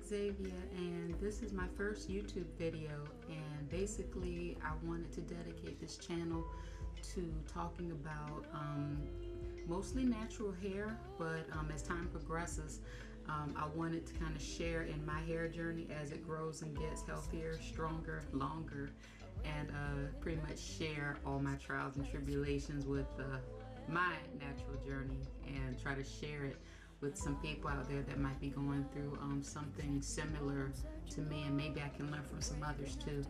Xavia, and this is my first YouTube video, and basically I wanted to dedicate this channel to talking about mostly natural hair, but as time progresses I wanted to kind of share in my hair journey as it grows and gets healthier, stronger, longer, and pretty much share all my trials and tribulations with my natural journey and try to share it with some people out there that might be going through something similar to me, and maybe I can learn from some others too.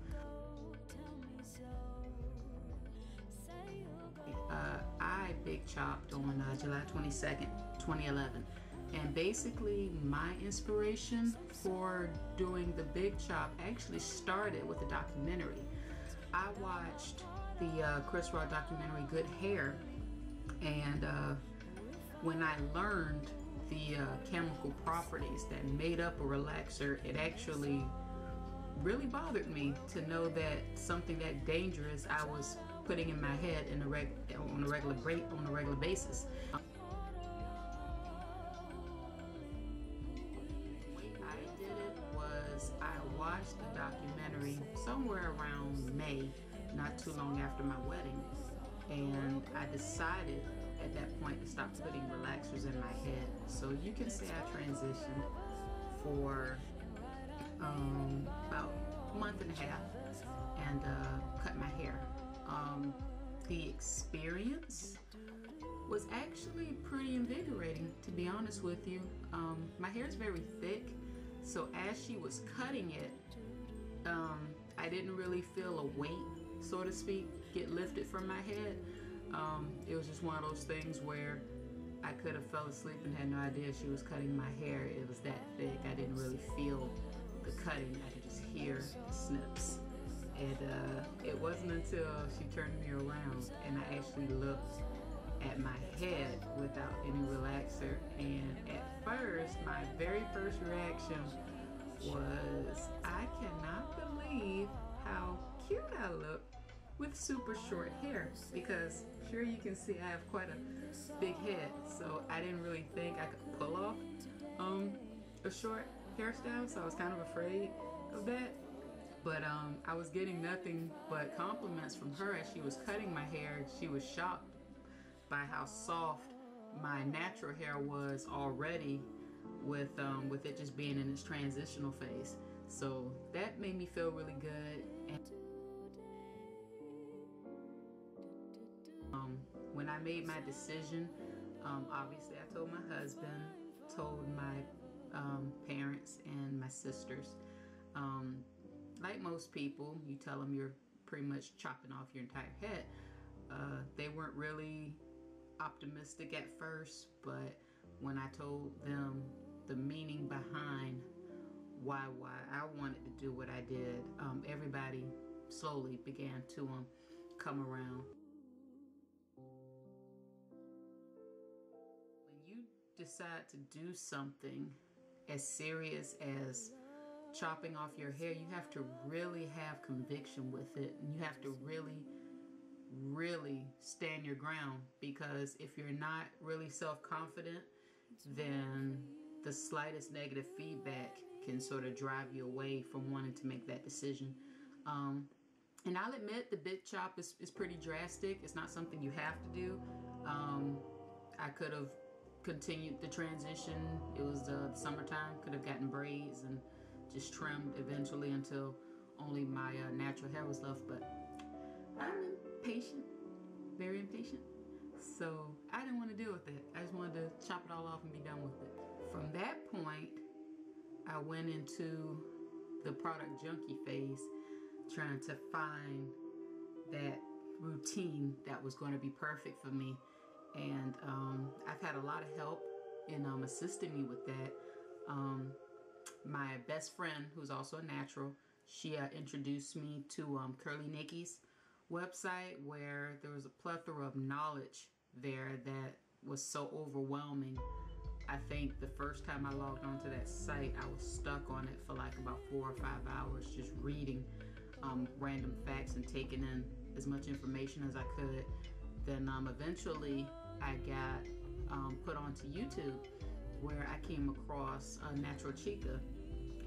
I big chopped on July 22nd, 2011. And basically my inspiration for doing the big chop actually started with a documentary. I watched the Chris Rock documentary, Good Hair, and when I learned the chemical properties that made up a relaxer, it actually really bothered me to know that something that dangerous I was putting in my head on a regular basis. The way I did it was I watched the documentary somewhere around May, not too long after my wedding, and I decided at that point to stop putting relaxers in my head. So you can say I transitioned for about a month and a half and cut my hair. The experience was actually pretty invigorating, to be honest with you. My hair is very thick, so as she was cutting it, I didn't really feel a weight, so to speak, get lifted from my head. It was just one of those things where I could have fell asleep and had no idea she was cutting my hair. It was that thick. I didn't really feel the cutting. I could just hear the snips. And it wasn't until she turned me around and I actually looked at my head without any relaxer. And at first, my very first reaction was, I cannot believe how cute I look with super short hair, because sure, you can see I have quite a big head, so I didn't really think I could pull off a short hairstyle, so I was kind of afraid of that. But I was getting nothing but compliments from her as she was cutting my hair. She was shocked by how soft my natural hair was already with it just being in its transitional phase. So that made me feel really good. And when I made my decision, obviously I told my husband, told my parents and my sisters. Like most people, you tell them you're pretty much chopping off your entire head. They weren't really optimistic at first, but when I told them the meaning behind why I wanted to do what I did, everybody slowly began to come around. When you decide to do something as serious as chopping off your hair, you have to really have conviction with it, and you have to really stand your ground, because if you're not really self-confident, then the slightest negative feedback can sort of drive you away from wanting to make that decision. And I'll admit the big chop is pretty drastic. It's not something you have to do. I could have continued the transition. It was the summertime, could have gotten braids and just trimmed eventually until only my natural hair was left, but I'm impatient, very impatient, so I didn't want to deal with it. I just wanted to chop it all off and be done with it. From that point, I went into the product junkie phase, trying to find that routine that was going to be perfect for me, and I've had a lot of help in assisting me with that. My best friend, who's also a natural, she introduced me to Curly Nikki's website, where there was a plethora of knowledge there that was so overwhelming. I think the first time I logged onto that site, I was stuck on it for like about 4 or 5 hours, just reading random facts and taking in as much information as I could. Then eventually I got put onto YouTube, where I came across Natural Chica,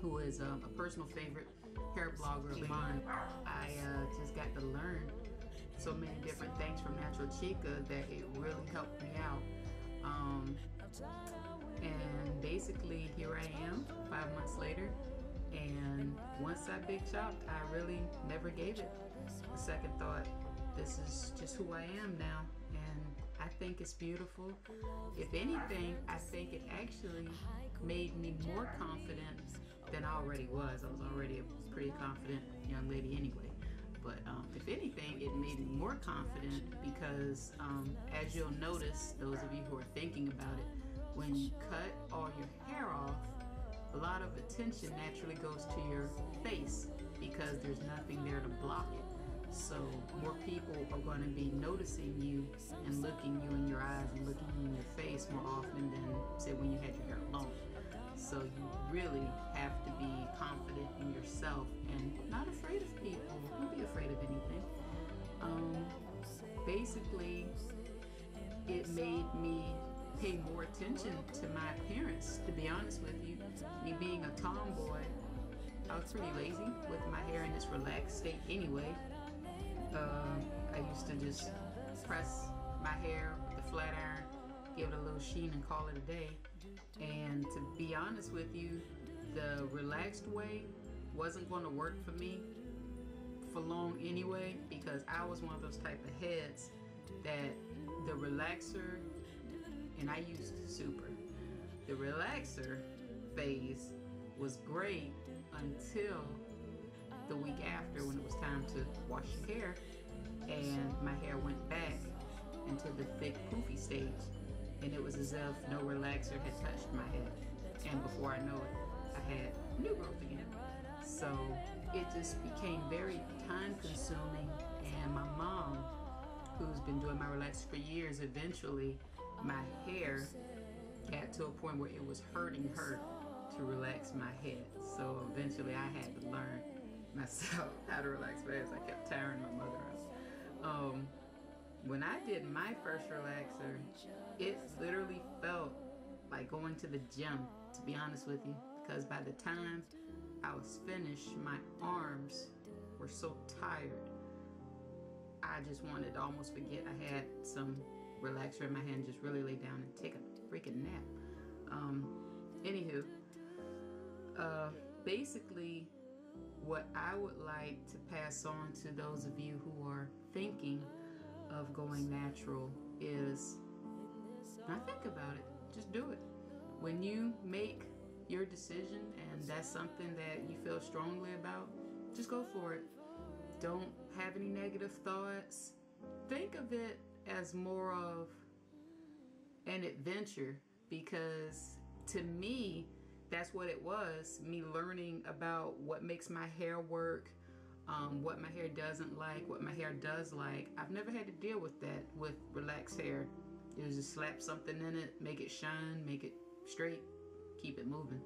who is a personal favorite hair blogger of mine. I just got to learn so many different things from Natural Chica that it really helped me out. And basically, here I am 5 months later. And once I big chopped, I really never gave it a second thought. This is just who I am now. And I think it's beautiful. If anything, I think it actually made me more confident than I already was. I was already a pretty confident young lady anyway. But if anything, it made me more confident because as you'll notice, those of you who are thinking about it, when you cut all your hair off, a lot of attention naturally goes to your face because there's nothing there to block it. So more people are going to be noticing you and looking you in your eyes and looking you in your face more often than, say, when you had your hair long. So you really have to be confident in yourself and not afraid of people. Don't be afraid of anything. Basically, it made me pay more attention to my appearance, to be honest with you. Me being a tomboy, I was pretty lazy with my hair in this relaxed state anyway. I used to just press my hair with the flat iron, give it a little sheen and call it a day. And to be honest with you, the relaxed way wasn't going to work for me for long anyway, because I was one of those type of heads that the relaxer, and I used Super, the relaxer phase was great until the week after when it was time to wash your hair, and my hair went back into the thick poofy stage, and it was as if no relaxer had touched my head, and before I know it, I had new growth again. So it just became very time consuming, and my mom, who's been doing my relaxer for years, eventually my hair got to a point where it was hurting her to relax my head. So eventually I had to learn myself how to relax my head. I kept tiring my mother out. When I did my first relaxer, it literally felt like going to the gym, to be honest with you, because by the time I was finished, my arms were so tired. I just wanted to almost forget I had some relaxer in my hand, just really lay down and take a freaking nap. Anywho, basically what I would like to pass on to those of you who are thinking of going natural is not think about it, just do it. When you make your decision and that's something that you feel strongly about, just go for it. Don't have any negative thoughts. Think of it as more of an adventure, because to me, that's what it was, me learning about what makes my hair work, what my hair doesn't like, what my hair does like. I've never had to deal with that with relaxed hair. You just slap something in it, make it shine, make it straight, keep it moving.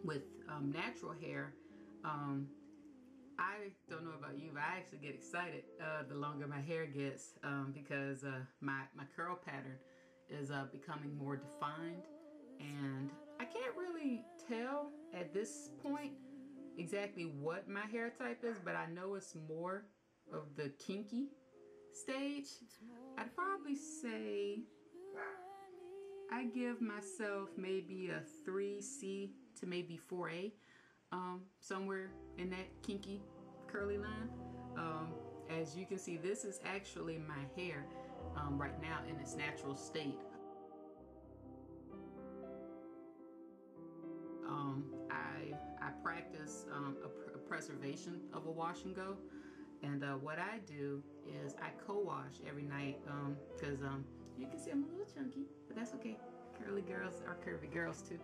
With natural hair, I don't know about you, but I actually get excited the longer my hair gets, because my curl pattern is becoming more defined, and I can't really tell at this point exactly what my hair type is, but I know it's more of the kinky stage. I'd probably say I give myself maybe a 3C to maybe 4A, somewhere in that kinky curly line. As you can see, this is actually my hair right now in its natural state. I practice a preservation of a wash and go, and what I do is I co-wash every night, because you can see I'm a little chunky, but that's okay. Curly girls are curvy girls too.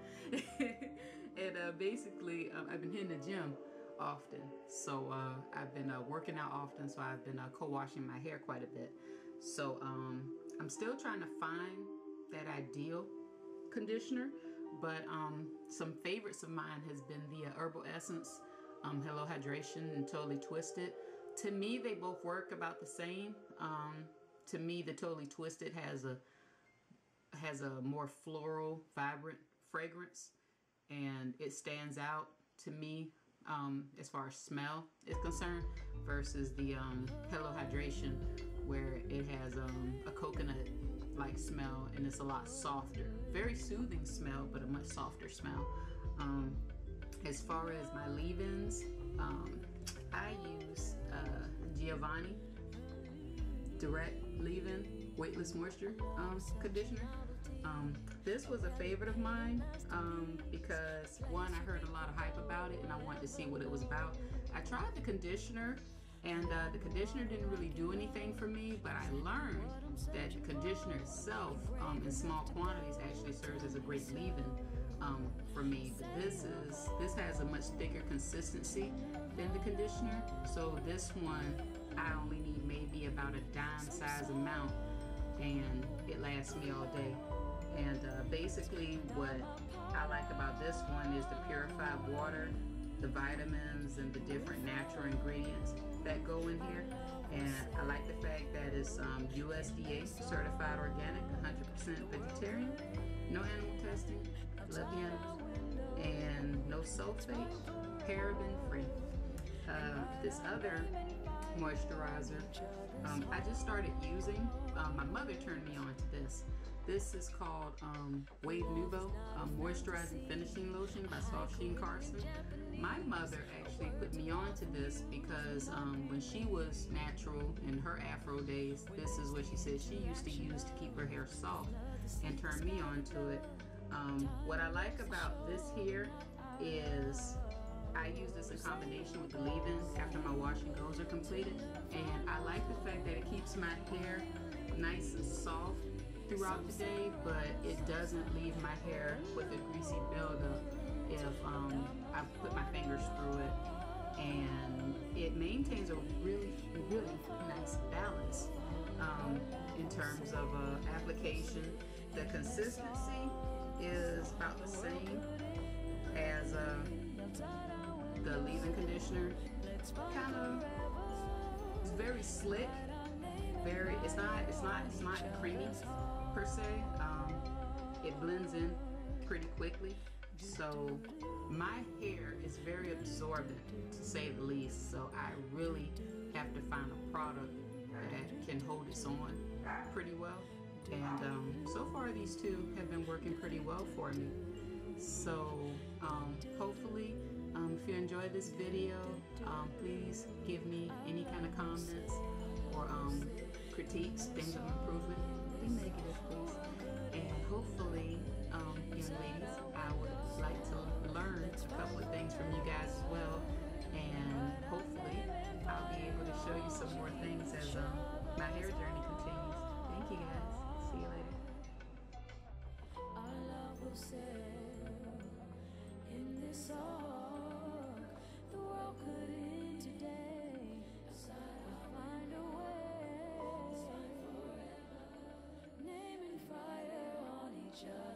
And basically I've been hitting the gym often, so I've been working out often, so I've been co-washing my hair quite a bit. So I'm still trying to find that ideal conditioner, but some favorites of mine has been the Herbal Essence Hello Hydration and Totally Twisted. To me, they both work about the same. To me, the Totally Twisted has a more floral, vibrant fragrance, and it stands out to me as far as smell is concerned versus the Hello Hydration, where it has a coconut like smell and it's a lot softer. Very soothing smell, but a much softer smell. As far as my leave-ins, I use Giovanni Direct Leave-In Weightless Moisture Conditioner. This was a favorite of mine because one, I heard a lot of hype about it and I wanted to see what it was about. I tried the conditioner and the conditioner didn't really do anything for me, but I learned that the conditioner itself in small quantities actually serves as a great leave-in for me. But this has a much thicker consistency than the conditioner, so this one I only need maybe about a dime size amount and it lasts me all day. And basically what I like about this one is the purified water, the vitamins, and the different natural ingredients that go in here. And I like the fact that it's USDA certified organic, 100% vegetarian, no animal testing, love the animals, and no sulfate, paraben free. This other moisturizer I just started using. My mother turned me on to this. This is called Wave Nouveau Moisturizing Finishing Lotion by Softsheen Carson. My mother actually put me on to this because when she was natural in her afro days, this is what she said she used to use to keep her hair soft and turned me on to it. What I like about this here is I use this in combination with the leave-in after my wash and goes are completed, and I like the fact that it keeps my hair nice and soft throughout the day, but it doesn't leave my hair with a greasy buildup if I put my fingers through it, and it maintains a really nice balance in terms of application. The consistency is about the same as the leave-in conditioner. Kind of, it's very slick. It's not creamy per se. It blends in pretty quickly. So my hair is very absorbent, to say the least. So I really have to find a product that can hold its on pretty well. And so far these two have been working pretty well for me. So hopefully, if you enjoyed this video, please give me any kind of comments or critiques, things of improvement. Be negative, please. And hopefully, young ladies, I would like to learn a couple of things from you guys as well. And hopefully, I'll be able to show you some more things as my hair journey continues. Thank you guys. See you later. Our love will sail in this ark. The world could end today. We'll find a way. Naming fire on each other.